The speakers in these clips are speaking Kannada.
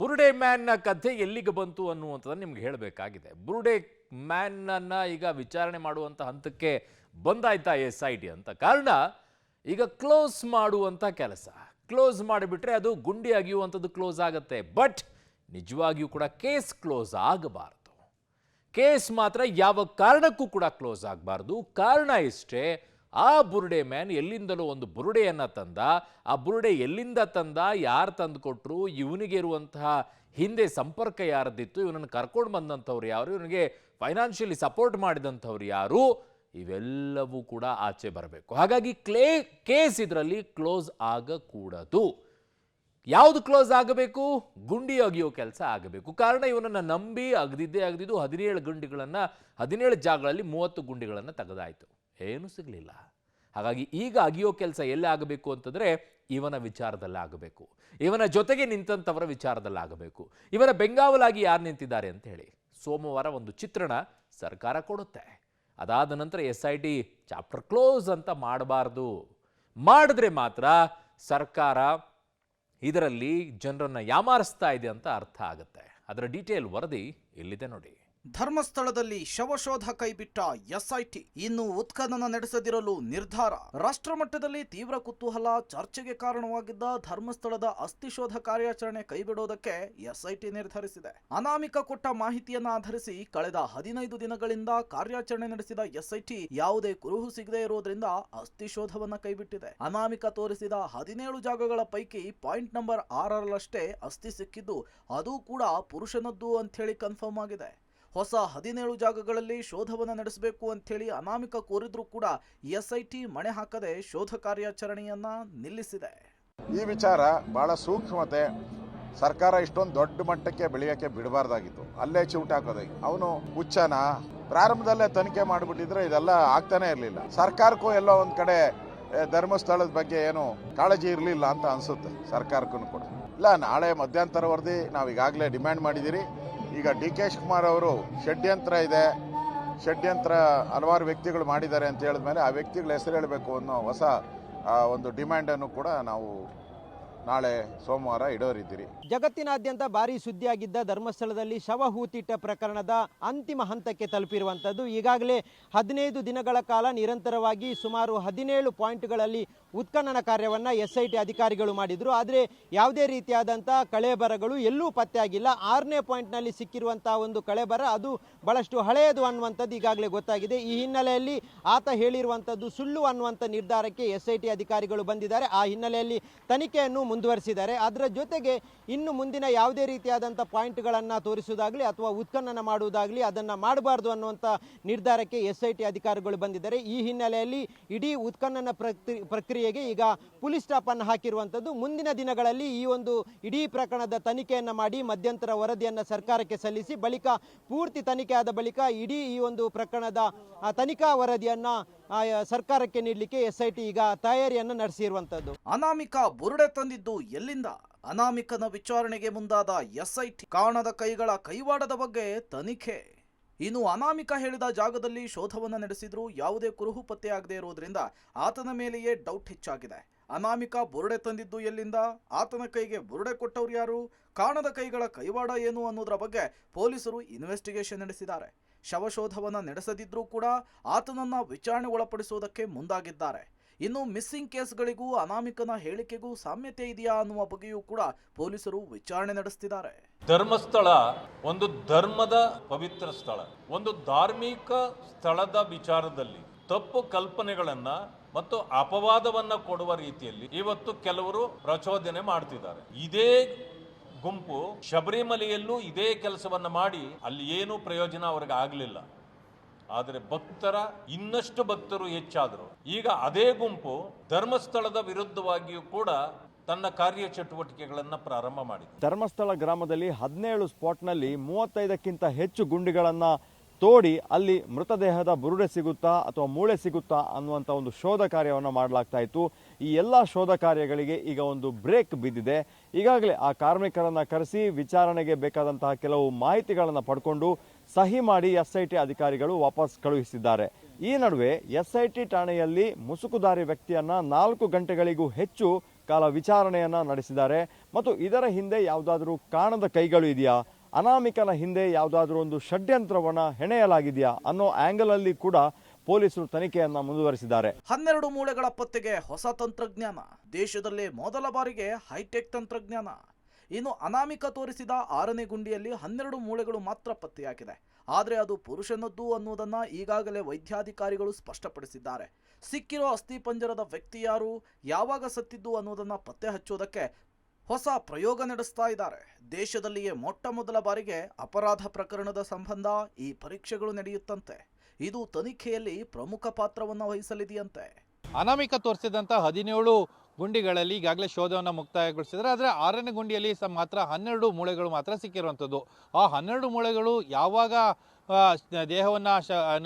ಬುರುಡೆ ಮ್ಯಾನ್ನ ಕಥೆ ಎಲ್ಲಿಗೆ ಬಂತು ಅನ್ನುವಂಥದ್ದನ್ನು ನಿಮ್ಗೆ ಹೇಳಬೇಕಾಗಿದೆ. ಬುರುಡೆ ಮ್ಯಾನನ್ನು ಈಗ ವಿಚಾರಣೆ ಮಾಡುವಂಥ ಹಂತಕ್ಕೆ ಬಂದಾಯ್ತಾ SIT ಅಂತ. ಕಾರಣ ಈಗ ಕ್ಲೋಸ್ ಮಾಡುವಂಥ ಕೆಲಸ. ಕ್ಲೋಸ್ ಮಾಡಿಬಿಟ್ರೆ ಅದು ಗುಂಡಿ ಅಗಿಯುವಂಥದ್ದು ಕ್ಲೋಸ್ ಆಗುತ್ತೆ. ಬಟ್ ನಿಜವಾಗಿಯೂ ಕೂಡ ಕೇಸ್ ಕ್ಲೋಸ್ ಆಗಬಾರ್ದು. ಕೇಸ್ ಮಾತ್ರ ಯಾವ ಕಾರಣಕ್ಕೂ ಕೂಡ ಕ್ಲೋಸ್ ಆಗಬಾರ್ದು. ಕಾರಣ ಇಷ್ಟೇ, ಆ ಬುರುಡೆ ಮ್ಯಾನ್ ಎಲ್ಲಿಂದಲೋ ಒಂದು ಬುರುಡೆಯನ್ನು ತಂದ. ಆ ಬುರುಡೆ ಎಲ್ಲಿಂದ ತಂದ, ಯಾರು ತಂದು ಕೊಟ್ಟರು, ಇವನಿಗೆ ಇರುವಂತಹ ಹಿಂದೆ ಸಂಪರ್ಕ ಯಾರದಿತ್ತು, ಇವನನ್ನು ಕರ್ಕೊಂಡು ಬಂದಂಥವ್ರು ಯಾರು, ಇವನಿಗೆ ಫೈನಾನ್ಷಿಯಲಿ ಸಪೋರ್ಟ್ ಮಾಡಿದಂಥವ್ರು ಯಾರು, ಇವೆಲ್ಲವೂ ಕೂಡ ಆಚೆ ಬರಬೇಕು. ಹಾಗಾಗಿ ಕೇಸ್ ಇದರಲ್ಲಿ ಕ್ಲೋಸ್ ಆಗಕೂಡದು. ಯಾವುದು ಕ್ಲೋಸ್ ಆಗಬೇಕು? ಗುಂಡಿ ಅಗಿಯೋ ಕೆಲಸ ಆಗಬೇಕು. ಕಾರಣ ಇವನನ್ನು ನಂಬಿ ಅಗದಿದ್ದೇ 17 ಗುಂಡಿಗಳನ್ನು 17 ಜಾಗಗಳಲ್ಲಿ 30 ಗುಂಡಿಗಳನ್ನು ತೆಗೆದಾಯಿತು. ಏನೂ ಸಿಗಲಿಲ್ಲ. ಹಾಗಾಗಿ ಈಗ ಅಗಿಯೋ ಕೆಲಸ ಎಲ್ಲಿ ಆಗಬೇಕು ಅಂತಂದರೆ ಇವನ ವಿಚಾರದಲ್ಲಿ ಆಗಬೇಕು. ಇವನ ಜೊತೆಗೆ ನಿಂತಂಥವರ ವಿಚಾರದಲ್ಲಿ ಆಗಬೇಕು. ಇವರ ಬೆಂಗಾವಲಾಗಿ ಯಾರು ನಿಂತಿದ್ದಾರೆ ಅಂತ ಹೇಳಿ ಸೋಮವಾರ ಒಂದು ಚಿತ್ರಣ ಸರ್ಕಾರ ಕೊಡುತ್ತೆ. ಅದಾದ ನಂತರ SIT ಚಾಪ್ಟರ್ ಕ್ಲೋಸ್ ಅಂತ ಮಾಡಬಾರ್ದು. ಮಾಡಿದ್ರೆ ಮಾತ್ರ ಸರ್ಕಾರ ಇದರಲ್ಲಿ ಜನರನ್ನು ಯಾಮಾರಿಸ್ತಾ ಇದೆ ಅಂತ ಅರ್ಥ ಆಗುತ್ತೆ. ಅದರ ಡೀಟೇಲ್ ವರದಿ ಇಲ್ಲಿದೆ ನೋಡಿ. ಧರ್ಮಸ್ಥಳದಲ್ಲಿ ಶವಶೋಧ ಕೈಬಿಟ್ಟ SIT, ಇನ್ನು ಉತ್ಖನನ ನಡೆಸದಿರಲು ನಿರ್ಧಾರ. ರಾಷ್ಟ್ರಮಟ್ಟದಲ್ಲಿ ತೀವ್ರ ಕುತೂಹಲ, ಚರ್ಚೆಗೆ ಕಾರಣವಾಗಿದ್ದ ಧರ್ಮಸ್ಥಳದ ಅಸ್ಥಿಶೋಧ ಕಾರ್ಯಾಚರಣೆ ಕೈಬಿಡೋದಕ್ಕೆ SIT ನಿರ್ಧರಿಸಿದೆ. ಅನಾಮಿಕ ಕೊಟ್ಟ ಮಾಹಿತಿಯನ್ನ ಆಧರಿಸಿ ಕಳೆದ 15 ದಿನಗಳಿಂದ ಕಾರ್ಯಾಚರಣೆ ನಡೆಸಿದ SIT ಯಾವುದೇ ಕುರುಹು ಸಿಗದೆ ಇರೋದ್ರಿಂದ ಅಸ್ಥಿಶೋಧವನ್ನ ಕೈಬಿಟ್ಟಿದೆ. ಅನಾಮಿಕ ತೋರಿಸಿದ 17 ಜಾಗಗಳ ಪೈಕಿ ಪಾಯಿಂಟ್ ನಂಬರ್ 6ರಲ್ಲಷ್ಟೇ ಅಸ್ಥಿ ಸಿಕ್ಕಿದ್ದು, ಅದು ಕೂಡ ಪುರುಷನದ್ದು ಅಂಥೇಳಿ ಕನ್ಫರ್ಮ್ ಆಗಿದೆ. ಹೊಸ 17 ಜಾಗಗಳಲ್ಲಿ ಶೋಧವನ್ನು ನಡೆಸಬೇಕು ಅಂಥೇಳಿ ಅನಾಮಿಕ ಕೋರಿದ್ರೂ ಕೂಡ SIT ಮಣೆ ಹಾಕದೆ ಶೋಧ ಕಾರ್ಯಾಚರಣೆಯನ್ನ ನಿಲ್ಲಿಸಿದೆ. ಈ ವಿಚಾರ ಬಹಳ ಸೂಕ್ಷ್ಮತೆ. ಸರ್ಕಾರ ಇಷ್ಟೊಂದು ದೊಡ್ಡ ಮಟ್ಟಕ್ಕೆ ಬೆಳೆಯೋಕ್ಕೆ ಬಿಡಬಾರ್ದಾಗಿತ್ತು. ಅಲ್ಲೇ ಚಿವುಟ ಹಾಕೋದೆ. ಅವನು ಹುಚ್ಚನ ಪ್ರಾರಂಭದಲ್ಲೇ ತನಿಖೆ ಮಾಡಿಬಿಟ್ಟಿದ್ರೆ ಇದೆಲ್ಲ ಆಗ್ತಾನೆ ಇರಲಿಲ್ಲ. ಸರ್ಕಾರಕ್ಕೂ ಎಲ್ಲೋ ಒಂದು ಕಡೆ ಧರ್ಮಸ್ಥಳದ ಬಗ್ಗೆ ಏನು ಕಾಳಜಿ ಇರಲಿಲ್ಲ ಅಂತ ಅನಿಸುತ್ತೆ ಸರ್ಕಾರಕ್ಕೂ ಕೂಡ. ಇಲ್ಲ, ನಾಳೆ ಮಧ್ಯಂತರ ವರದಿ ನಾವು ಈಗಾಗಲೇ ಡಿಮ್ಯಾಂಡ್ ಮಾಡಿದ್ದೀರಿ. ಈಗ DK ಶಿವಕುಮಾರ್ ಅವರು ಷಡ್ಯಂತ್ರ ಇದೆ, ಷಡ್ಯಂತ್ರ ಹಲವಾರು ವ್ಯಕ್ತಿಗಳು ಮಾಡಿದ್ದಾರೆ ಅಂತ ಹೇಳಿದ್ಮೇಲೆ ಆ ವ್ಯಕ್ತಿಗಳ ಹೆಸರು ಹೇಳಬೇಕು ಅನ್ನೋ ಹೊಸ ಒಂದು ಡಿಮ್ಯಾಂಡನ್ನು ಕೂಡ ನಾವು ನಾಳೆ ಸೋಮವಾರ ಇಡೋರಿದ್ದೀರಿ. ಜಗತ್ತಿನಾದ್ಯಂತ ಭಾರಿ ಸುದ್ದಿಯಾಗಿದ್ದ ಧರ್ಮಸ್ಥಳದಲ್ಲಿ ಶವ ಹೂತಿಟ್ಟ ಪ್ರಕರಣದ ಅಂತಿಮ ಹಂತಕ್ಕೆ ತಲುಪಿರುವಂಥದ್ದು. ಈಗಾಗಲೇ 15 ದಿನಗಳ ಕಾಲ ನಿರಂತರವಾಗಿ ಸುಮಾರು 17 ಪಾಯಿಂಟ್ಗಳಲ್ಲಿ ಉತ್ಖನನ ಕಾರ್ಯವನ್ನು SIT ಅಧಿಕಾರಿಗಳು ಮಾಡಿದರು. ಆದರೆ ಯಾವುದೇ ರೀತಿಯಾದಂಥ ಕಳೆಬರಗಳು ಎಲ್ಲೂ ಪತ್ತೆಯಾಗಿಲ್ಲ. 6ನೇ ಪಾಯಿಂಟ್ನಲ್ಲಿ ಸಿಕ್ಕಿರುವಂಥ ಒಂದು ಕಳೆಬರ ಅದು ಬಹಳಷ್ಟು ಹಳೆಯದು ಅನ್ನುವಂಥದ್ದು ಈಗಾಗಲೇ ಗೊತ್ತಾಗಿದೆ. ಈ ಹಿನ್ನೆಲೆಯಲ್ಲಿ ಆತ ಹೇಳಿರುವಂಥದ್ದು ಸುಳ್ಳು ಅನ್ನುವಂಥ ನಿರ್ಧಾರಕ್ಕೆ SIT ಅಧಿಕಾರಿಗಳು ಬಂದಿದ್ದಾರೆ. ಆ ಹಿನ್ನೆಲೆಯಲ್ಲಿ ತನಿಖೆಯನ್ನು ಮುಂದುವರಿಸಿದ್ದಾರೆ. ಅದರ ಜೊತೆಗೆ ಇನ್ನು ಮುಂದಿನ ಯಾವುದೇ ರೀತಿಯಾದಂಥ ಪಾಯಿಂಟ್ಗಳನ್ನು ತೋರಿಸುವುದಾಗಲಿ ಅಥವಾ ಉತ್ಖನನ ಮಾಡುವುದಾಗಲಿ ಅದನ್ನು ಮಾಡಬಾರ್ದು ಅನ್ನುವಂಥ ನಿರ್ಧಾರಕ್ಕೆ SIT ಅಧಿಕಾರಿಗಳು ಬಂದಿದ್ದಾರೆ. ಈ ಹಿನ್ನೆಲೆಯಲ್ಲಿ ಇಡೀ ಉತ್ಖನನ ಪ್ರಕ್ರಿಯೆಗೆ ಈಗ ಪುಲಿಸ್ ಸ್ಟಾಪ್ ಅನ್ನು ಹಾಕಿರುವಂಥದ್ದು. ಮುಂದಿನ ದಿನಗಳಲ್ಲಿ ಈ ಒಂದು ಇಡೀ ಪ್ರಕರಣದ ತನಿಖೆಯನ್ನು ಮಾಡಿ ಮಧ್ಯಂತರ ವರದಿಯನ್ನು ಸರ್ಕಾರಕ್ಕೆ ಸಲ್ಲಿಸಿ ಬಳಿಕ ಪೂರ್ತಿ ತನಿಖೆ ಆದ ಬಳಿಕ ಇಡೀ ಈ ಒಂದು ಪ್ರಕರಣದ ತನಿಖಾ ವರದಿಯನ್ನು ಸರ್ಕಾರಕ್ಕೆ ನೀಡಲಿಕ್ಕೆ SIT ಈಗ ತಯಾರಿಯನ್ನು ನಡೆಸಿರುವಂಥದ್ದು. ಅನಾಮಿಕ ಬುರುಡೆ ತಂದಿದ್ದು ಎಲ್ಲಿಂದ? ಅನಾಮಿಕನ ವಿಚಾರಣೆಗೆ ಮುಂದಾದ SIT ಕಾಣದ ಕೈಗಳ ಕೈವಾಡದ ಬಗ್ಗೆ ತನಿಖೆ. ಇನ್ನು ಅನಾಮಿಕ ಹೇಳಿದ ಜಾಗದಲ್ಲಿ ಶೋಧವನ್ನು ನಡೆಸಿದ್ರು ಯಾವುದೇ ಕುರುಹು ಪತ್ತೆಯಾಗದೇ ಇರೋದ್ರಿಂದ ಆತನ ಮೇಲೆಯೇ ಡೌಟ್ ಹೆಚ್ಚಾಗಿದೆ. ಅನಾಮಿಕ ಬುರುಡೆ ತಂದಿದ್ದು ಎಲ್ಲಿಂದ? ಆತನ ಕೈಗೆ ಬುರುಡೆ ಕೊಟ್ಟವ್ರು ಯಾರು? ಕಾಣದ ಕೈಗಳ ಕೈವಾಡ ಏನು ಅನ್ನೋದರ ಬಗ್ಗೆ ಪೊಲೀಸರು ಇನ್ವೆಸ್ಟಿಗೇಷನ್ ನಡೆಸಿದ್ದಾರೆ. ಶವಶೋಧವನ್ನು ನಡೆಸದಿದ್ರೂ ಕೂಡ ಆತನನ್ನ ವಿಚಾರಣೆ ಒಳಪಡಿಸುವುದಕ್ಕೆ ಮುಂದಾಗಿದ್ದಾರೆ. ಇನ್ನು ಮಿಸ್ಸಿಂಗ್ ಕೇಸ್ಗಳಿಗೂ ಅನಾಮಿಕನ ಹೇಳಿಕೆಗೂ ಸಾಮ್ಯತೆ ಇದೆಯಾ ಅನ್ನುವ ಬಗ್ಗೆಯೂ ಕೂಡ ಪೊಲೀಸರು ವಿಚಾರಣೆ ನಡೆಸುತ್ತಿದ್ದಾರೆ. ಧರ್ಮಸ್ಥಳ ಒಂದು ಧರ್ಮದ ಪವಿತ್ರ ಸ್ಥಳ, ಒಂದು ಧಾರ್ಮಿಕ ಸ್ಥಳದ ವಿಚಾರದಲ್ಲಿ ತಪ್ಪು ಕಲ್ಪನೆಗಳನ್ನ ಮತ್ತು ಅಪವಾದವನ್ನ ಕೊಡುವ ರೀತಿಯಲ್ಲಿ ಇವತ್ತು ಕೆಲವರು ಪ್ರಚೋದನೆ ಮಾಡ್ತಿದ್ದಾರೆ. ಇದೇ ಗುಂಪು ಶಬರಿಮಲೆಯಲ್ಲೂ ಇದೇ ಕೆಲಸವನ್ನ ಮಾಡಿ ಅಲ್ಲಿ ಏನೂ ಪ್ರಯೋಜನ ಅವ್ರಿಗೆ ಆಗಲಿಲ್ಲ. ಆದರೆ ಇನ್ನಷ್ಟು ಭಕ್ತರು ಹೆಚ್ಚಾದರು. ಈಗ ಅದೇ ಗುಂಪು ಧರ್ಮಸ್ಥಳದ ವಿರುದ್ಧವಾಗಿಯೂ ಕೂಡ ತನ್ನ ಕಾರ್ಯಚಟುವಟಿಕೆಗಳನ್ನು ಪ್ರಾರಂಭ ಮಾಡಿದೆ. ಧರ್ಮಸ್ಥಳ ಗ್ರಾಮದಲ್ಲಿ 17 ಸ್ಪಾಟ್ನಲ್ಲಿ 35ಕ್ಕಿಂತ ಹೆಚ್ಚು ಗುಂಡಿಗಳನ್ನು ತೋಡಿ ಅಲ್ಲಿ ಮೃತದೇಹದ ಬುರುಡೆ ಸಿಗುತ್ತಾ ಅಥವಾ ಮೂಳೆ ಸಿಗುತ್ತಾ ಅನ್ನುವಂಥ ಒಂದು ಶೋಧ ಕಾರ್ಯವನ್ನು ಮಾಡಲಾಗ್ತಾ ಇತ್ತು. ಈ ಎಲ್ಲ ಶೋಧ ಕಾರ್ಯಗಳಿಗೆ ಈಗ ಒಂದು ಬ್ರೇಕ್ ಬಿದ್ದಿದೆ. ಈಗಾಗಲೇ ಆ ಕಾರ್ಮಿಕರನ್ನು ಕರೆಸಿ ವಿಚಾರಣೆಗೆ ಬೇಕಾದಂತಹ ಕೆಲವು ಮಾಹಿತಿಗಳನ್ನು ಪಡ್ಕೊಂಡು ಸಹಿ ಮಾಡಿ SIT ಅಧಿಕಾರಿಗಳು ವಾಪಸ್ ಕಳುಹಿಸಿದ್ದಾರೆ. ಈ ನಡುವೆ SIT ಠಾಣೆಯಲ್ಲಿ ಮುಸುಕುದಾರಿ ವ್ಯಕ್ತಿಯನ್ನು 4 ಗಂಟೆಗಳಿಗೂ ಹೆಚ್ಚು ಕಾಲ ವಿಚಾರಣೆಯನ್ನು ನಡೆಸಿದ್ದಾರೆ. ಮತ್ತು ಇದರ ಹಿಂದೆ ಯಾವುದಾದ್ರೂ ಕಾಣದ ಕೈಗಳು ಇದೆಯಾ, ಅನಾಮಿಕನ ಹಿಂದೆ ಯಾವುದಾದ್ರೂ ಒಂದು ಷಡ್ಯಂತ್ರವನ್ನು ಹೆಣೆಯಲಾಗಿದೆಯಾ ಅನ್ನೋ ಆ್ಯಂಗಲಲ್ಲಿ ಕೂಡ ಪೊಲೀಸರು ತನಿಖೆಯನ್ನು ಮುಂದುವರಿಸಿದ್ದಾರೆ. 12 ಮೂಳೆಗಳ ಪತ್ತೆಗೆ ಹೊಸ ತಂತ್ರಜ್ಞಾನ, ದೇಶದಲ್ಲೇ ಮೊದಲ ಬಾರಿಗೆ ಹೈಟೆಕ್ ತಂತ್ರಜ್ಞಾನ. ಇನ್ನು ಅನಾಮಿಕ ತೋರಿಸಿದ 6ನೇ ಗುಂಡಿಯಲ್ಲಿ 12 ಮೂಳೆಗಳು ಮಾತ್ರ ಪತ್ತೆಯಾಗಿದೆ. ಆದರೆ ಅದು ಪುರುಷನದ್ದು ಅನ್ನುವುದನ್ನ ಈಗಾಗಲೇ ವೈದ್ಯಾಧಿಕಾರಿಗಳು ಸ್ಪಷ್ಟಪಡಿಸಿದ್ದಾರೆ. ಸಿಕ್ಕಿರೋ ಅಸ್ಥಿಪಂಜರದ ವ್ಯಕ್ತಿ ಯಾರು, ಯಾವಾಗ ಸತ್ತಿದ್ದು ಅನ್ನೋದನ್ನ ಪತ್ತೆ ಹಚ್ಚೋದಕ್ಕೆ ಹೊಸ ಪ್ರಯೋಗ ನಡೆಸ್ತಾ ಇದ್ದಾರೆ. ದೇಶದಲ್ಲಿಯೇ ಮೊಟ್ಟ ಮೊದಲ ಬಾರಿಗೆ ಅಪರಾಧ ಪ್ರಕರಣದ ಸಂಬಂಧ ಈ ಪರೀಕ್ಷೆಗಳು ನಡೆಯುತ್ತಂತೆ. ಇದು ತನಿಖೆಯಲ್ಲಿ ಪ್ರಮುಖ ಪಾತ್ರವನ್ನು ವಹಿಸಲಿದೆಯಂತೆ. ಅನಾಮಿಕ ತೋರಿಸಿದಂಥ 17 ಗುಂಡಿಗಳಲ್ಲಿ ಈಗಾಗಲೇ ಶೋಧವನ್ನು ಮುಕ್ತಾಯಗೊಳಿಸಿದರೆ, ಆದರೆ 6ನೇ ಗುಂಡಿಯಲ್ಲಿ ಮಾತ್ರ 12 ಮೂಳೆಗಳು ಮಾತ್ರ ಸಿಕ್ಕಿರುವಂಥದ್ದು. ಆ 12 ಮೂಳೆಗಳು ಯಾವಾಗ ದೇಹವನ್ನು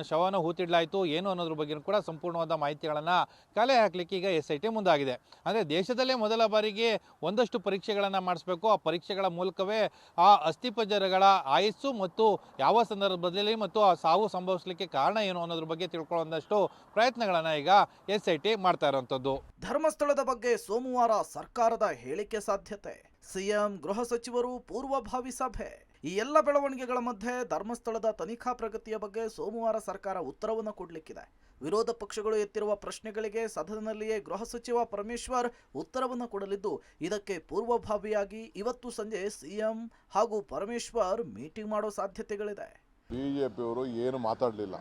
ಶವವನ್ನು ಹೂತಿಡಲಾಯಿತು ಏನು ಅನ್ನೋದ್ರ ಬಗ್ಗೆ ಕೂಡ ಸಂಪೂರ್ಣವಾದ ಮಾಹಿತಿಗಳನ್ನು ಕಲೆ ಹಾಕಲಿಕ್ಕೆ ಈಗ SIT ಮುಂದಾಗಿದೆ. ಅಂದರೆ ದೇಶದಲ್ಲೇ ಮೊದಲ ಬಾರಿಗೆ ಒಂದಷ್ಟು ಪರೀಕ್ಷೆಗಳನ್ನು ಮಾಡಿಸ್ಬೇಕು. ಆ ಪರೀಕ್ಷೆಗಳ ಮೂಲಕವೇ ಆ ಅಸ್ಥಿಪಂಜರಗಳ ಆಯಸ್ಸು ಮತ್ತು ಯಾವ ಸಂದರ್ಭದಲ್ಲಿ ಮತ್ತು ಆ ಸಾವು ಸಂಭವಿಸಲಿಕ್ಕೆ ಕಾರಣ ಏನು ಅನ್ನೋದ್ರ ಬಗ್ಗೆ ತಿಳ್ಕೊಳ್ಳುವಂಥಷ್ಟು ಪ್ರಯತ್ನಗಳನ್ನು ಈಗ SIT ಮಾಡ್ತಾ ಇರುವಂಥದ್ದು. ಧರ್ಮಸ್ಥಳದ ಬಗ್ಗೆ ಸೋಮವಾರ ಸರ್ಕಾರದ ಹೇಳಿಕೆ ಸಾಧ್ಯತೆ. ಸಿಎಂ, ಗೃಹ ಸಚಿವರು ಪೂರ್ವಭಾವಿ ಸಭೆ. ಈ ಎಲ್ಲ ಬೆಳವಣಿಗೆಗಳ ಮಧ್ಯೆ ಧರ್ಮಸ್ಥಳದ ತನಿಖಾ ಪ್ರಗತಿಯ ಬಗ್ಗೆ ಸೋಮವಾರ ಸರ್ಕಾರ ಉತ್ತರವನ್ನು ಕೊಡಲಿಕ್ಕಿದೆ. ವಿರೋಧ ಪಕ್ಷಗಳು ಎತ್ತಿರುವ ಪ್ರಶ್ನೆಗಳಿಗೆ ಸದನದಲ್ಲಿಯೇ ಗೃಹ ಸಚಿವ ಪರಮೇಶ್ವರ್ ಉತ್ತರವನ್ನು ಕೊಡಲಿದ್ದು, ಇದಕ್ಕೆ ಪೂರ್ವಭಾವಿಯಾಗಿ ಇವತ್ತು ಸಂಜೆ ಸಿಎಂ ಹಾಗೂ ಪರಮೇಶ್ವರ್ ಮೀಟಿಂಗ್ ಮಾಡೋ ಸಾಧ್ಯತೆಗಳಿದೆ. ಬಿಜೆಪಿಯವರು ಏನು ಮಾತಾಡಲಿಲ್ಲ,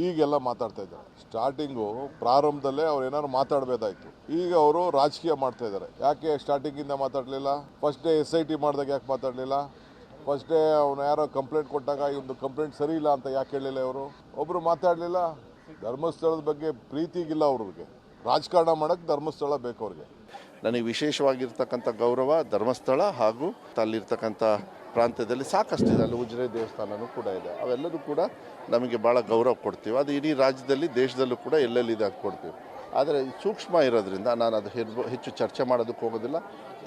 ಈಗೆಲ್ಲ ಮಾತಾಡ್ತಾ ಇದ್ದಾರೆ. ಸ್ಟಾರ್ಟಿಂಗು ಪ್ರಾರಂಭದಲ್ಲೇ ಅವ್ರು ಏನಾದ್ರು ಮಾತಾಡಬೇಕಾಯ್ತು. ಈಗ ಅವರು ರಾಜಕೀಯ ಮಾಡ್ತಾ ಇದ್ದಾರೆ. ಯಾಕೆ ಸ್ಟಾರ್ಟಿಂಗಿಂದ ಮಾತಾಡಲಿಲ್ಲ? ಫಸ್ಟ್ ಡೇ SIT ಮಾಡಿದಾಗ ಯಾಕೆ ಮಾತಾಡಲಿಲ್ಲ? ಫಸ್ಟ್ ಡೇ ಅವನು ಯಾರೋ ಕಂಪ್ಲೇಂಟ್ ಕೊಟ್ಟಾಗ ಈ ಒಂದು ಕಂಪ್ಲೇಂಟ್ ಸರಿ ಇಲ್ಲ ಅಂತ ಯಾಕೆ ಹೇಳಿಲ್ಲ? ಇವರು ಒಬ್ಬರು ಮಾತಾಡಲಿಲ್ಲ. ಧರ್ಮಸ್ಥಳದ ಬಗ್ಗೆ ಪ್ರೀತಿಗಿಲ್ಲ ಅವ್ರಿಗೆ. ರಾಜಕಾರಣ ಮಾಡೋಕ್ಕೆ ಧರ್ಮಸ್ಥಳ ಬೇಕು ಅವ್ರಿಗೆ. ನನಗೆ ವಿಶೇಷವಾಗಿರ್ತಕ್ಕಂಥ ಗೌರವ ಧರ್ಮಸ್ಥಳ ಹಾಗೂ ಅಲ್ಲಿರ್ತಕ್ಕಂಥ ಪ್ರಾಂತ್ಯದಲ್ಲಿ ಸಾಕಷ್ಟಿದೆ. ಅಲ್ಲಿ ಉಜಿರೆ ದೇವಸ್ಥಾನವೂ ಕೂಡ ಇದೆ. ಅವೆಲ್ಲದೂ ಕೂಡ ನಮಗೆ ಭಾಳ ಗೌರವ ಕೊಡ್ತೀವಿ. ಅದು ಇಡೀ ರಾಜ್ಯದಲ್ಲಿ ದೇಶದಲ್ಲೂ ಕೂಡ ಎಲ್ಲೆಲ್ಲಿದೆ ಅದು ಕೊಡ್ತೀವಿ. ಆದರೆ ಸೂಕ್ಷ್ಮ ಇರೋದ್ರಿಂದ ನಾನು ಅದು ಹೆಚ್ಚು ಚರ್ಚೆ ಮಾಡೋದಕ್ಕೆ ಹೋಗೋದಿಲ್ಲ.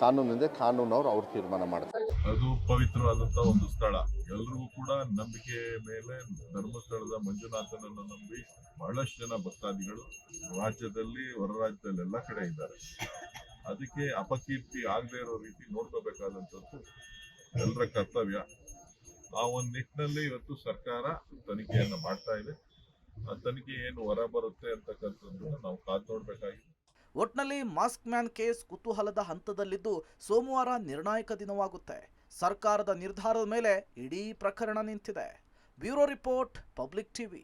ಕಾನೂನಿಂದ ಕಾನೂನವ್ರು ಅವ್ರು ತೀರ್ಮಾನ ಮಾಡ್ತಾರೆ. ಅದು ಪವಿತ್ರವಾದಂಥ ಒಂದು ಸ್ಥಳ. ಎಲ್ಲರಿಗೂ ಕೂಡ ನಂಬಿಕೆ ಮೇಲೆ ಧರ್ಮಸ್ಥಳದ ಮಂಜುನಾಥನನ್ನು ನಂಬಿ ಬಹಳಷ್ಟು ಜನ ಭಕ್ತಾದಿಗಳು ರಾಜ್ಯದಲ್ಲಿ ಹೊರ ರಾಜ್ಯದಲ್ಲಿ ಎಲ್ಲ ಕಡೆ ಇದ್ದಾರೆ. ಅದಕ್ಕೆ ಅಪಕೀರ್ತಿ ಆಗದೆ ಇರೋ ರೀತಿ ನೋಡ್ಕೋಬೇಕಾದಂಥದ್ದು ಎಲ್ಲರ ಕರ್ತವ್ಯ. ಆ ಒಂದು ನಿಟ್ಟಿನಲ್ಲಿ ಇವತ್ತು ಸರ್ಕಾರ ತನಿಖೆಯನ್ನು ಮಾಡ್ತಾ ಇದೆ. ಆ ತನಿಖೆ ಏನು ಹೊರ ಬರುತ್ತೆ ಅಂತಕ್ಕಂಥದ್ದನ್ನು ನಾವು ಕಾದು ನೋಡ್ಬೇಕಾಗಿದೆ. ಒಟ್ನಲ್ಲಿ ಮಾಸ್ಕ್ ಮ್ಯಾನ್ ಕೇಸ್ ಕುತೂಹಲದ ಹಂತದಲ್ಲಿದ್ದು ಸೋಮವಾರ ನಿರ್ಣಾಯಕ ದಿನವಾಗುತ್ತೆ. ಸರ್ಕಾರದ ನಿರ್ಧಾರದ ಮೇಲೆ ಇಡೀ ಪ್ರಕರಣ ನಿಂತಿದೆ. Bureau report, public TV.